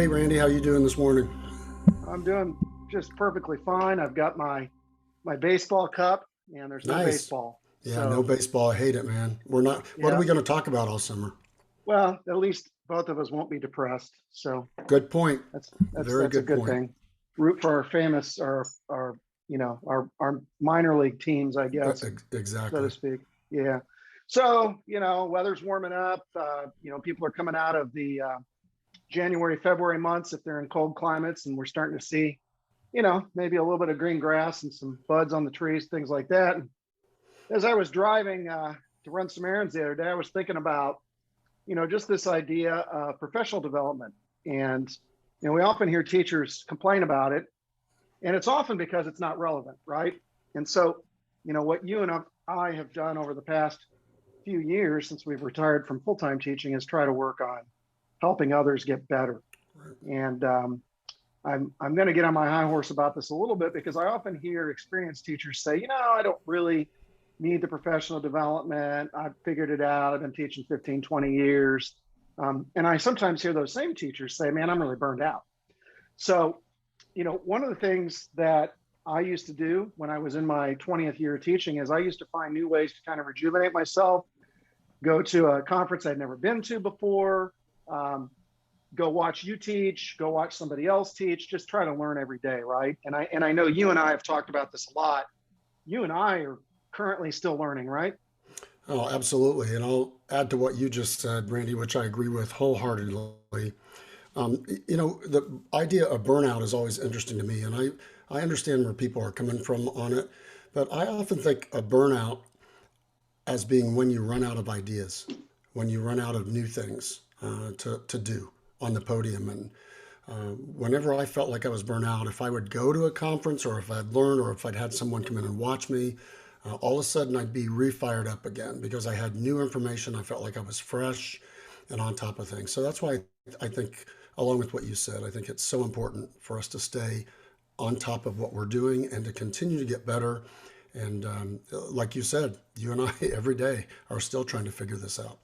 great, Randy. How you doing this morning? I'm doing just perfectly fine. I've got my baseball cup, and there's no Nice. baseball. Yeah, no So baseball. I hate it, man. We're not. What are yeah, we going to talk about all summer? well, at least both of us won't be depressed. So Good point. Very that's a good good point. thing. Root for our famous our our minor league teams, I guess, so to Exactly. speak. Yeah. So weather's warming up. People are coming out of the January, February months if they're in cold climates, and we're starting to see maybe a little bit of green grass and some buds on the trees, things like that. And as I was driving to run some errands the other day, I was thinking about, just this idea of professional development. And, we often hear teachers complain about it, and it's often because it's not relevant, right? And so, what you and I have done over the past few years since we've retired from full-time teaching is try to work on helping others get better. And I'm going to get on my high horse about this a little bit because I often hear experienced teachers say, I don't really need the professional development. I've figured it out. I've been teaching 15, 20 years. And I sometimes hear those same teachers say, man, I'm really burned out. So, one of the things that I used to do when I was in my 20th year of teaching is I used to find new ways to kind of rejuvenate myself, go to a conference I'd never been to before, go watch you teach, go watch somebody else teach, just try to learn every day, right? And I know you and I have talked about this a lot. You and I are currently still learning, right? Oh, absolutely. And I'll add to what you just said, Randy, which I agree with wholeheartedly. The idea of burnout is always interesting to me, and I understand where people are coming from on it, but I often think of burnout as being when you run out of ideas, when you run out of new things to do on the podium. And whenever I felt like I was burnt out, if I would go to a conference or if I'd learned or if I'd had someone come in and watch me, all of a sudden I'd be refired up again because I had new information. I felt like I was fresh and on top of things. So that's why I think, along with what you said, I think it's so important for us to stay on top of what we're doing and to continue to get better. And like you said, you and I every day are still trying to figure this out.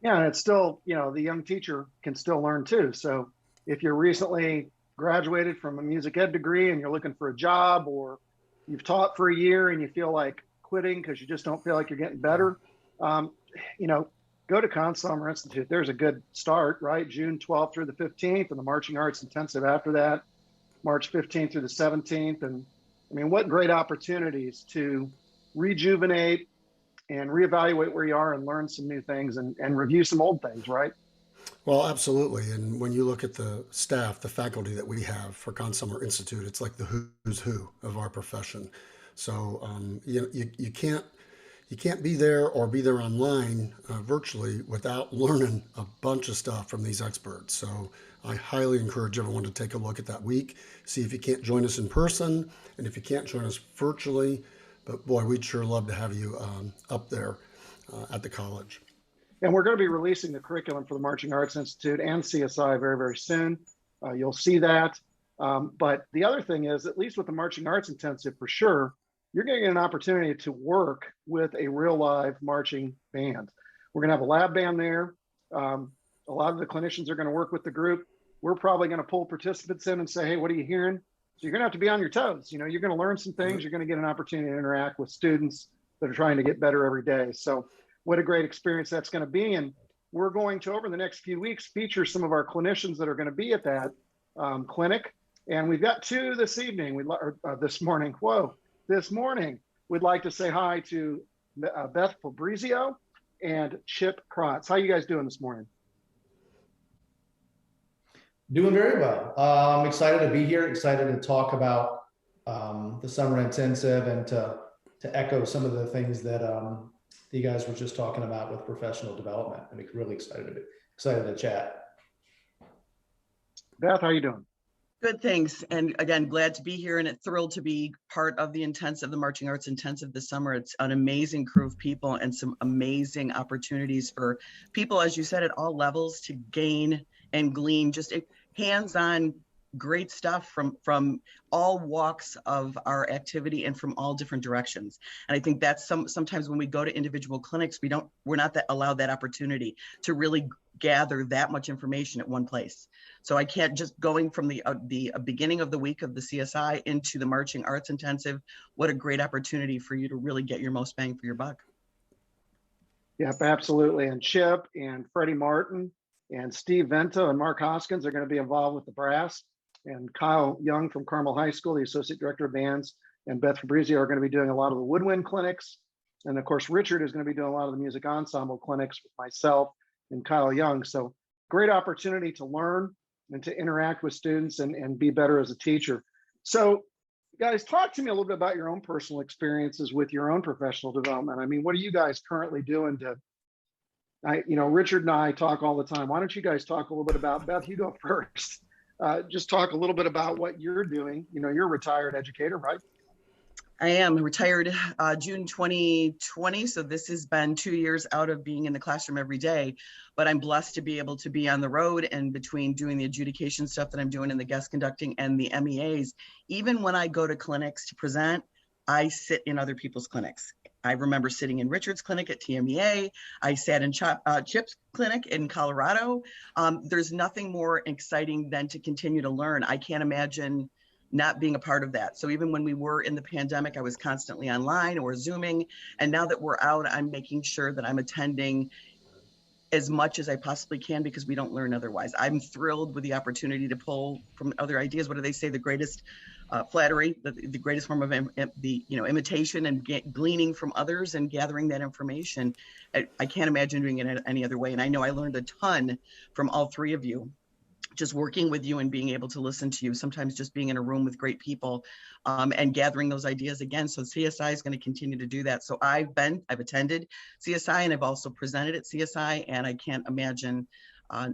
Yeah, and it's still, the young teacher can still learn too. So if you're recently graduated from a music ed degree and you're looking for a job, or you've taught for a year and you feel like quitting because you just don't feel like you're getting better, um, you know, go to Summer Institute. There's a good start, right? June 12th through the 15th, and the Marching Arts Intensive after that, March 15th through the 17th. And I mean, what great opportunities to rejuvenate and reevaluate where you are and learn some new things and review some old things, right? Well, absolutely. And when you look at the staff, the faculty that we have for Summer Institute, it's like the who's who of our profession. So you can't be there or be there online virtually without learning a bunch of stuff from these experts. So I highly encourage everyone to take a look at that week, see if you can't join us in person, and if you can't join us virtually. But boy, we'd sure love to have you up there at the college. And we're going to be releasing the curriculum for the Marching Arts Institute and CSI very, very soon. You'll see that. But the other thing is, at least with the Marching Arts Intensive, for sure, you're going to get an opportunity to work with a real live marching band. We're going to have a lab band there. A lot of the clinicians are going to work with the group. We're probably going to pull participants in and say, hey, what are you hearing? So you're going to have to be on your toes. You're going to learn some things. You're going to get an opportunity to interact with students that are trying to get better every day. So what a great experience that's going to be. And we're going to, over the next few weeks, feature some of our clinicians that are going to be at that clinic. And we've got two this evening, this morning. Whoa, this morning. We'd like to say hi to Beth Fabrizio and Chip Crotts. How you guys doing this morning? Doing very well. I'm excited to be here, excited to talk about the summer intensive and to echo some of the things that you guys were just talking about with professional development. I'm really excited to chat. Beth, how you doing? Good, thanks. And again, glad to be here and thrilled to be part of the intensive, the Marching Arts Intensive this summer. It's an amazing crew of people and some amazing opportunities for people, as you said, at all levels to gain and glean just hands-on great stuff from all walks of our activity and from all different directions. And I think that's sometimes when we go to individual clinics, we're not allowed that opportunity to really gather that much information at one place. So I can't just going from the beginning of the week of the CSI into the marching arts intensive. What a great opportunity for you to really get your most bang for your buck. Yep, absolutely. And Chip and Freddie Martin and Steve Vento and Mark Hoskins are going to be involved with the brass. And Kyle Young from Carmel High School, the Associate Director of Bands, and Beth Fabrizio are going to be doing a lot of the woodwind clinics. And of course, Richard is going to be doing a lot of the music ensemble clinics with myself and Kyle Young. So great opportunity to learn and to interact with students and be better as a teacher. So guys, talk to me a little bit about your own personal experiences with your own professional development. I mean, what are you guys currently doing to, Richard and I talk all the time. Why don't you guys talk a little bit about, Beth, you go first. Just talk a little bit about what you're doing. You're a retired educator, right? I am retired June 2020. So this has been 2 years out of being in the classroom every day, but I'm blessed to be able to be on the road and between doing the adjudication stuff that I'm doing in the guest conducting and the MEAs. Even when I go to clinics to present, I sit in other people's clinics. I remember sitting in Richard's clinic at TMEA. I sat in Chip's clinic in Colorado. There's nothing more exciting than to continue to learn. I can't imagine not being a part of that. So even when we were in the pandemic, I was constantly online or Zooming. And now that we're out, I'm making sure that I'm attending as much as I possibly can because we don't learn otherwise. I'm thrilled with the opportunity to pull from other ideas. What do they say? The greatest flattery, the greatest form of imitation and gleaning from others and gathering that information. I can't imagine doing it any other way. And I know I learned a ton from all three of you. Just working with you and being able to listen to you, sometimes just being in a room with great people and gathering those ideas again. So CSI is going to continue to do that. So I've attended CSI and I've also presented at CSI, and I can't imagine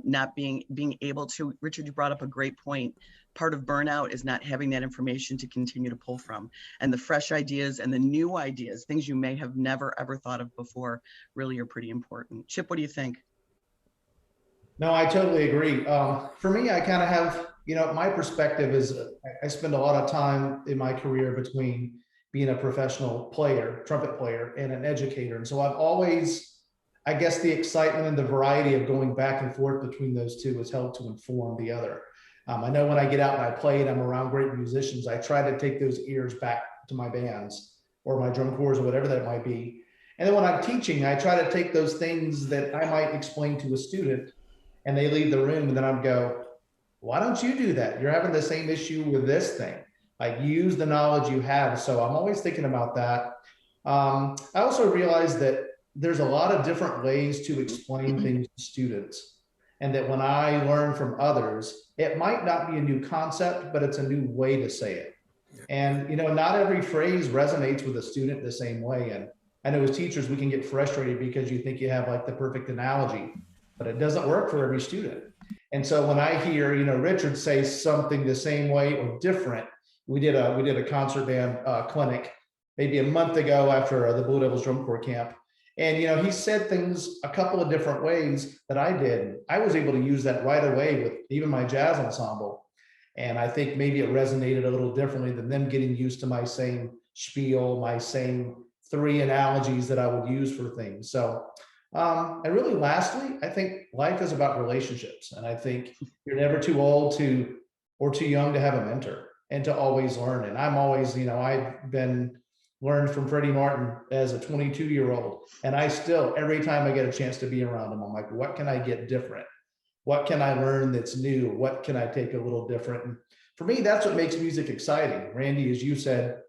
not being able to. Richard, you brought up a great point. Part of burnout is not having that information to continue to pull from, and the fresh ideas and the new ideas, things you may have never ever thought of before, really are pretty important. Chip, what do you think? No, I totally agree. For me, I kind of have, my perspective is I spend a lot of time in my career between being a professional player, trumpet player, and an educator. And so I've always, I guess the excitement and the variety of going back and forth between those two has helped to inform the other. I know when I get out and I play and I'm around great musicians, I try to take those ears back to my bands or my drum corps or whatever that might be. And then when I'm teaching, I try to take those things that I might explain to a student and they leave the room, and then I'd go, why don't you do that? You're having the same issue with this thing. Like, use the knowledge you have. So I'm always thinking about that. I also realize that there's a lot of different ways to explain things to students. And that when I learn from others, it might not be a new concept, but it's a new way to say it. And, not every phrase resonates with a student the same way. And I know as teachers, we can get frustrated because you think you have like the perfect analogy, but it doesn't work for every student. And so when I hear, Richard say something the same way or different, we did a concert band clinic maybe a month ago after the Blue Devils Drum Corps camp. And, he said things a couple of different ways that I did. I was able to use that right away with even my jazz ensemble. And I think maybe it resonated a little differently than them getting used to my same spiel, my same 3 analogies that I would use for things. So, and really lastly, I think life is about relationships. And I think you're never too old or too young to have a mentor and to always learn. And I'm always, I've been learned from Freddie Martin as a 22-year-old. And I still, every time I get a chance to be around him, I'm like, what can I get different? What can I learn that's new? What can I take a little different? And for me, that's what makes music exciting. Randy, as you said,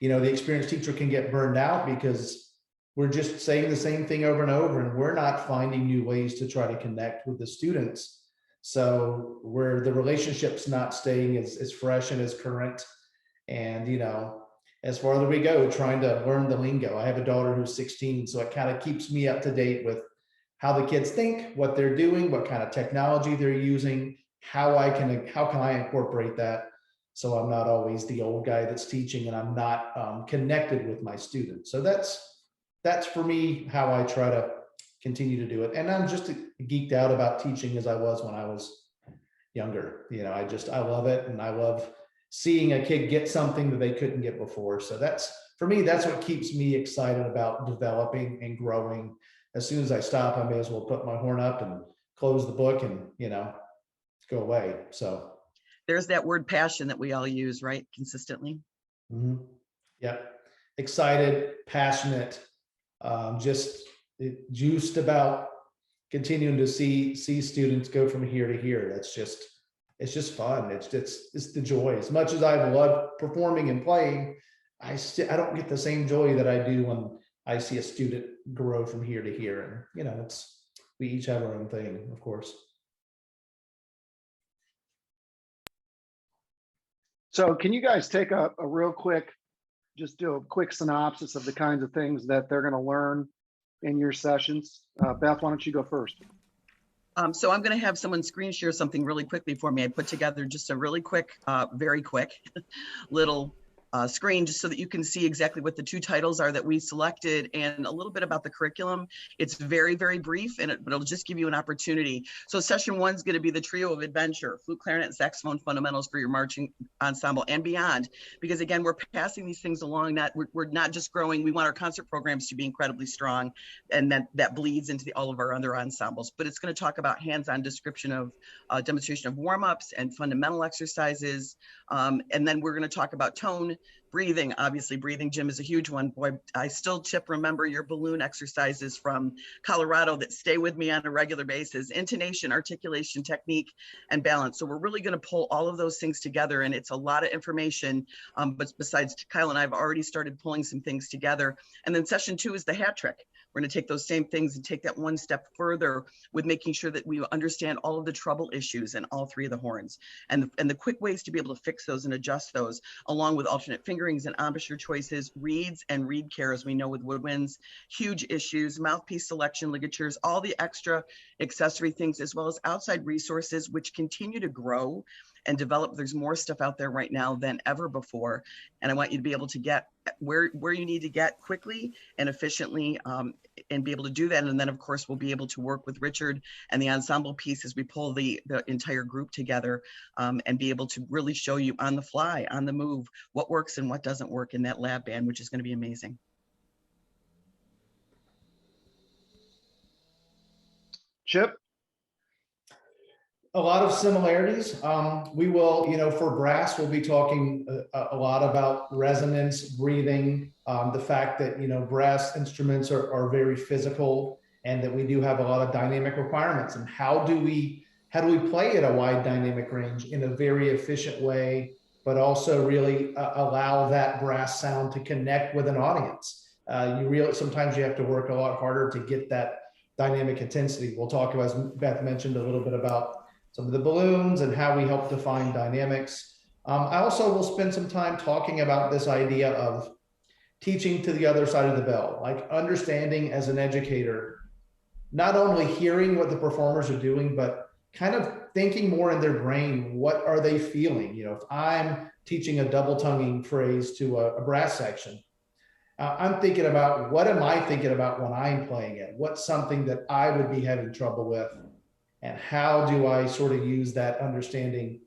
the experienced teacher can get burned out because we're just saying the same thing over and over, and we're not finding new ways to try to connect with the students. So where the relationship's not staying as fresh and as current. And, as far as we go, trying to learn the lingo. I have a daughter who's 16, so it kind of keeps me up to date with how the kids think, what they're doing, what kind of technology they're using, how can I incorporate that so I'm not always the old guy that's teaching and I'm not connected with my students. So that's for me how I try to continue to do it. And I'm just geeked out about teaching as I was when I was younger. I love it, and I love seeing a kid get something that they couldn't get before. So for me, that's what keeps me excited about developing and growing. As soon as I stop, I may as well put my horn up and close the book and, go away. So, There's that word passion that we all use, right? Consistently. Yeah, excited, passionate, just juiced about continuing to see students go from here to here. It's just fun. It's the joy. As much as I love performing and playing, I don't get the same joy that I do when I see a student grow from here to here. And we each have our own thing, of course. So can you guys take a real quick, just do a quick synopsis of the kinds of things that they're going to learn in your sessions? Beth, why don't you go first? So I'm going to have someone screen share something really quickly for me. I put together just a really quick, very quick little screen just so that you can see exactly what the two titles are that we selected and a little bit about the curriculum. It's very, very brief, but it'll just give you an opportunity. So session 1 is going to be the trio of adventure, flute, clarinet, saxophone fundamentals for your marching ensemble and beyond. Because again, we're passing these things along. We're not just growing. We want our concert programs to be incredibly strong, and that bleeds into all of our other ensembles. But it's going to talk about hands-on description of demonstration of warm-ups and fundamental exercises. And then we're going to talk about tone, breathing. Obviously, breathing, Jim, is a huge one. Boy, I still, Chip, remember your balloon exercises from Colorado that stay with me on a regular basis. Intonation, articulation, technique, and balance. So we're really going to pull all of those things together, and it's a lot of information. But besides, Kyle and I have already started pulling some things together. And then session 2 is the hat trick. We're going to take those same things and take that one step further with making sure that we understand all of the trouble issues in all 3 of the horns and the quick ways to be able to fix those and adjust those, along with alternate fingerings and embouchure choices, reeds and reed care, as we know with woodwinds, huge issues, mouthpiece selection, ligatures, all the extra accessory things, as well as outside resources, which continue to grow and develop. There's more stuff out there right now than ever before. And I want you to be able to get where you need to get quickly and efficiently and be able to do that. And then of course, we'll be able to work with Richard and the ensemble piece as we pull the entire group together and be able to really show you on the fly, on the move, what works and what doesn't work in that lab band, which is going to be amazing. Chip? A lot of similarities. We will, for brass, we'll be talking a lot about resonance, breathing, the fact that, brass instruments are very physical and that we do have a lot of dynamic requirements. And how do we play at a wide dynamic range in a very efficient way, but also really allow that brass sound to connect with an audience? Sometimes you have to work a lot harder to get that dynamic intensity. We'll talk about, as Beth mentioned, a little bit about some of the balloons and how we help define dynamics. I also will spend some time talking about this idea of teaching to the other side of the bell, like understanding as an educator, not only hearing what the performers are doing, but kind of thinking more in their brain, what are they feeling? If I'm teaching a double tonguing phrase to a brass section, I'm thinking about, what am I thinking about when I'm playing it? What's something that I would be having trouble with? And how do I sort of use that understanding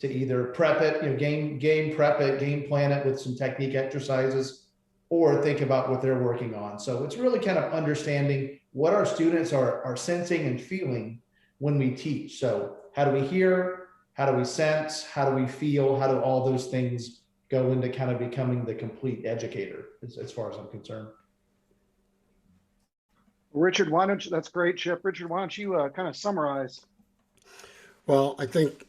to either prep it, game prep it, game plan it with some technique exercises, or think about what they're working on. So it's really kind of understanding what our students are sensing and feeling when we teach. So how do we hear? How do we sense? How do we feel? How do all those things go into kind of becoming the complete educator, as far as I'm concerned? Richard, why don't you, that's great, Chip. Richard, why don't you kind of summarize? Well, I think,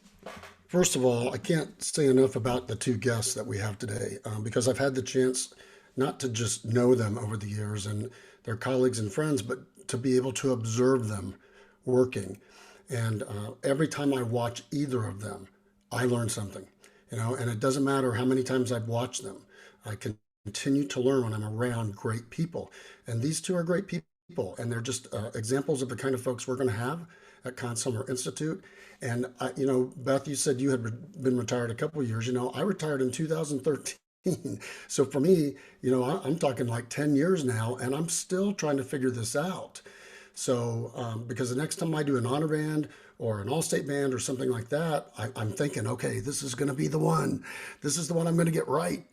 first of all, I can't say enough about the 2 guests that we have today because I've had the chance not to just know them over the years and their colleagues and friends, but to be able to observe them working. And every time I watch either of them, I learn something, and it doesn't matter how many times I've watched them. I continue to learn when I'm around great people. And these 2 are great people. And they're just examples of the kind of folks we're going to have at Consumer Institute. And, Beth, you said you had been retired a couple of years. I retired in 2013. So for me, I'm talking like 10 years now, and I'm still trying to figure this out. So because the next time I do an honor band or an all-state band or something like that, I'm thinking, okay, this is going to be the one. This is the one I'm going to get right.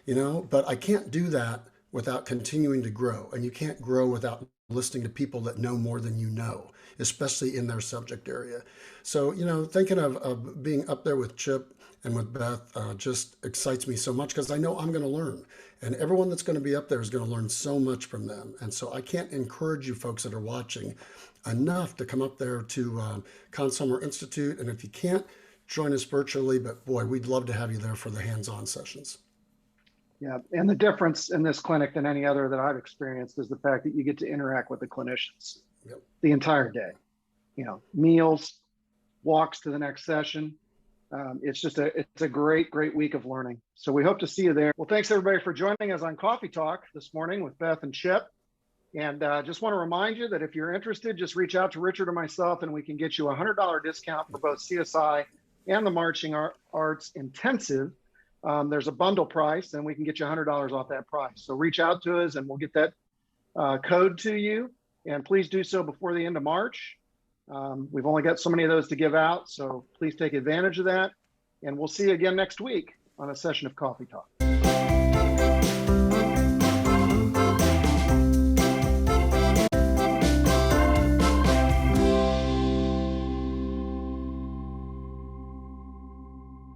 But I can't do that without continuing to grow. And you can't grow without listening to people that know more than you know, especially in their subject area. So, thinking of being up there with Chip and with Beth just excites me so much because I know I'm going to learn. And everyone that's going to be up there is going to learn so much from them. And so I can't encourage you folks that are watching enough to come up there to Consummer Institute. And if you can't, join us virtually. But boy, we'd love to have you there for the hands-on sessions. Yeah, and the difference in this clinic than any other that I've experienced is the fact that you get to interact with the clinicians the entire day. Meals, walks to the next session. It's a great week of learning. So we hope to see you there. Well, thanks everybody for joining us on Coffee Talk this morning with Beth and Chip. And just want to remind you that if you're interested, just reach out to Richard or myself and we can get you a $100 discount for both CSI and the Marching Arts Intensive. There's a bundle price and we can get you $100 off that price. So reach out to us and we'll get that code to you. And please do so before the end of March. We've only got so many of those to give out, so please take advantage of that. And we'll see you again next week on a session of Coffee Talk.